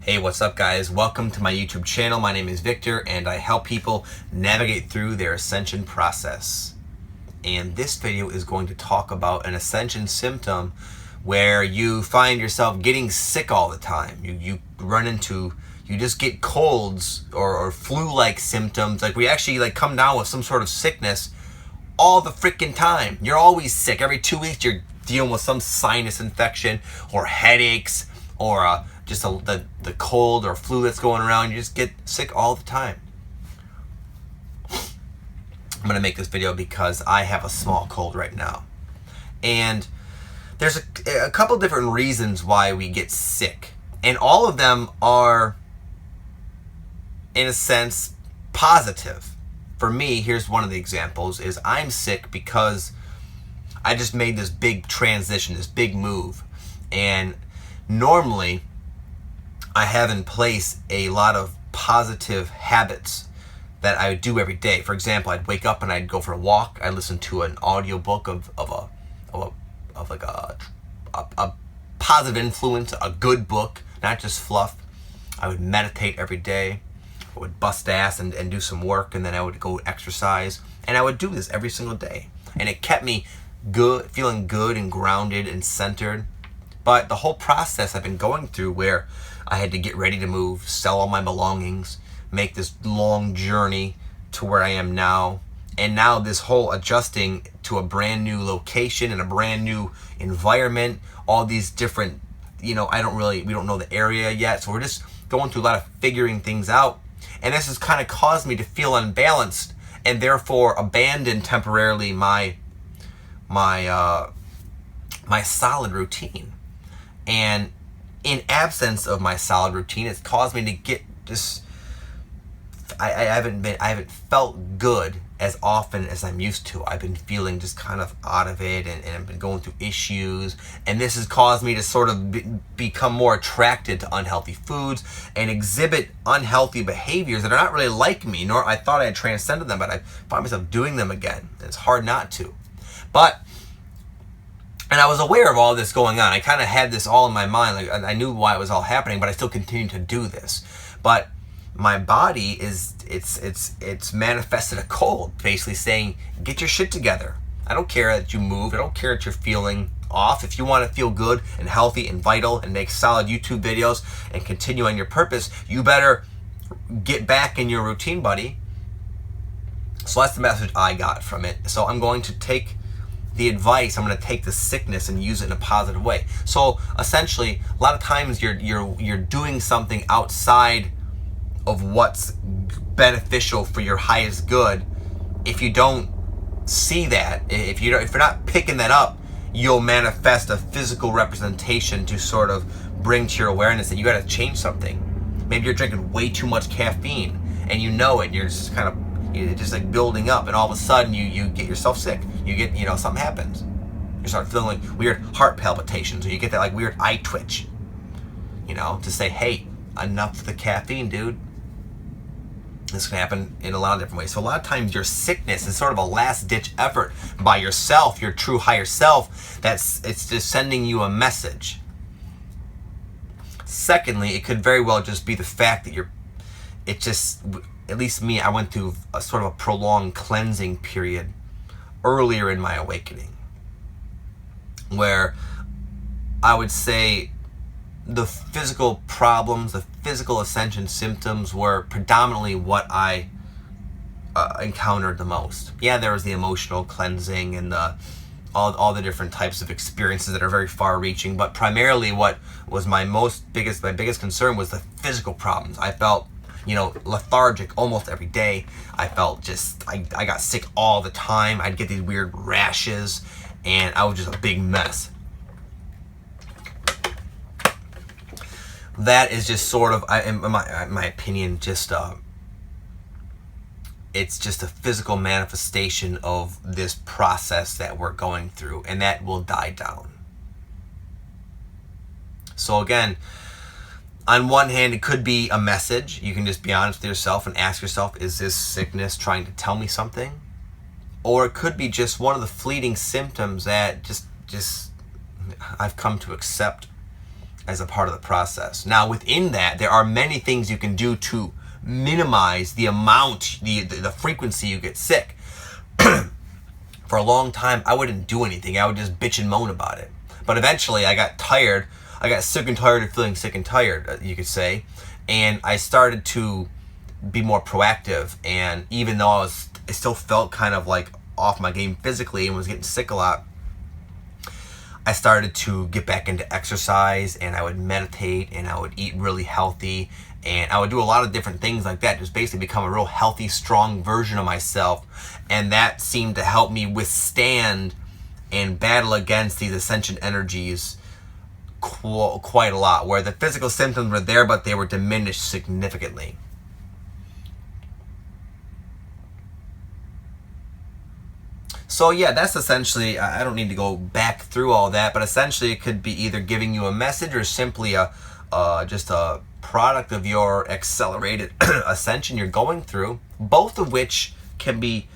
Hey, what's up guys? Welcome to my YouTube channel. My name is Victor and I help people navigate through their ascension process. And this video is going to talk about an ascension symptom where you find yourself getting sick all the time. You just get colds or flu-like symptoms. Like we actually come down with some sort of sickness all the freaking time. You're always sick. Every 2 weeks you're dealing with some sinus infection or headaches or the cold or flu that's going around. You just get sick all the time. I'm going to make this video because I have a small cold right now. And there's a couple different reasons why we get sick. And all of them are, in a sense, positive. For me, here's one of the examples, is I'm sick because I just made this big transition, this big move. And normally, I have in place a lot of positive habits that I would do every day. For example, I'd wake up and I'd go for a walk. I'd listen to an audio book of a positive influence, a good book, not just fluff. I would meditate every day. I would bust ass and do some work, and then I would go exercise. And I would do this every single day. And it kept me good, feeling good and grounded and centered. But the whole process I've been going through, where I had to get ready to move, sell all my belongings, make this long journey to where I am now. And now this whole adjusting to a brand new location and a brand new environment, all these different, we don't know the area yet. So we're just going through a lot of figuring things out. And this has kind of caused me to feel unbalanced and therefore abandon temporarily my solid routine. And in absence of my solid routine, it's caused me to get just, I haven't felt good as often as I'm used to. I've been feeling just kind of out of it, and I've been going through issues, and this has caused me to sort of become more attracted to unhealthy foods and exhibit unhealthy behaviors that are not really like me, nor I thought I had transcended them, but I find myself doing them again. It's hard not to. And I was aware of all this going on. I kind of had this all in my mind. Like, I knew why it was all happening, but I still continued to do this. But my body it's manifested a cold, basically saying, get your shit together. I don't care that you moved. I don't care that you're feeling off. If you want to feel good and healthy and vital and make solid YouTube videos and continue on your purpose, you better get back in your routine, buddy. So that's the message I got from it. So I'm going to take the advice, I'm going to take the sickness and use it in a positive way. So essentially, a lot of times you're doing something outside of what's beneficial for your highest good. If you don't see that, if you're not picking that up, you'll manifest a physical representation to sort of bring to your awareness that you got to change something. Maybe you're drinking way too much caffeine and you know it, and you're just kind of like building up, and all of a sudden you get yourself sick. You get, something happens. You start feeling like weird heart palpitations, or you get that like weird eye twitch. To say, hey, enough of the caffeine, dude. This can happen in a lot of different ways. So a lot of times your sickness is sort of a last-ditch effort by yourself, your true higher self. It's just sending you a message. Secondly, it could very well just be the fact that at least me, I went through a sort of a prolonged cleansing period earlier in my awakening, where I would say the physical problems, the physical ascension symptoms were predominantly what I encountered the most. Yeah, there was the emotional cleansing and all the different types of experiences that are very far-reaching, but primarily what was my biggest concern was the physical problems. I felt lethargic almost every day. I felt I got sick all the time. I'd get these weird rashes, and I was just a big mess. That is just sort of, in my opinion, it's just a physical manifestation of this process that we're going through, and that will die down. So again, on one hand, it could be a message. You can just be honest with yourself and ask yourself, is this sickness trying to tell me something? Or it could be just one of the fleeting symptoms that just I've come to accept as a part of the process. Now, within that, there are many things you can do to minimize the amount, the frequency you get sick. For a long time, I wouldn't do anything. I would just bitch and moan about it. But eventually, I got tired. I got sick and tired of feeling sick and tired, you could say. And I started to be more proactive. And even though I still felt kind of like off my game physically and was getting sick a lot, I started to get back into exercise, and I would meditate, and I would eat really healthy, and I would do a lot of different things like that, just basically become a real healthy, strong version of myself. And that seemed to help me withstand and battle against these ascension energies quite a lot, where the physical symptoms were there, but they were diminished significantly. So yeah, that's essentially, I don't need to go back through all that, but essentially it could be either giving you a message or simply just a product of your accelerated ascension you're going through, both of which can be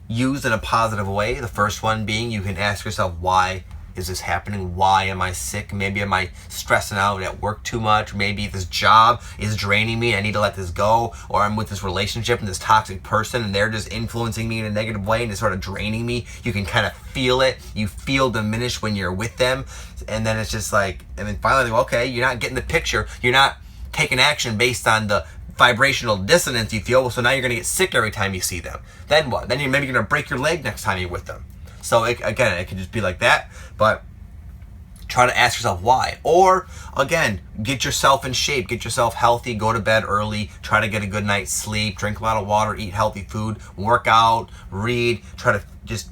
used in a positive way. The first one being, you can ask yourself, why is this happening? Why am I sick? Maybe am I stressing out at work too much? Maybe this job is draining me. I need to let this go. Or I'm with this relationship and this toxic person, and they're just influencing me in a negative way and it's sort of draining me. You can kind of feel it. You feel diminished when you're with them. And then it's just like, and then finally, okay, you're not getting the picture. You're not taking action based on the vibrational dissonance you feel. So now you're going to get sick every time you see them. Then what? Then you're maybe going to break your leg next time you're with them. So again, it could just be like that, but try to ask yourself why. Or again, get yourself in shape, get yourself healthy, go to bed early, try to get a good night's sleep, drink a lot of water, eat healthy food, work out, read, try to just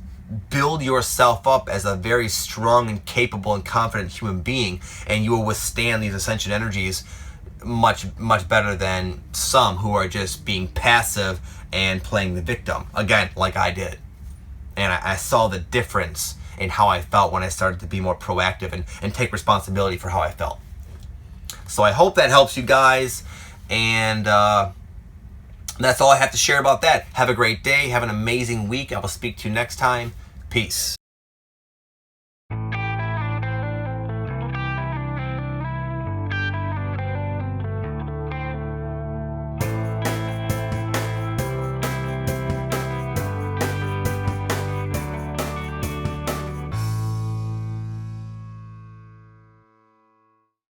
build yourself up as a very strong and capable and confident human being, and you will withstand these ascension energies much better than some who are just being passive and playing the victim, again, like I did. And I saw the difference in how I felt when I started to be more proactive and take responsibility for how I felt. So I hope that helps you guys. And that's all I have to share about that. Have a great day. Have an amazing week. I will speak to you next time. Peace.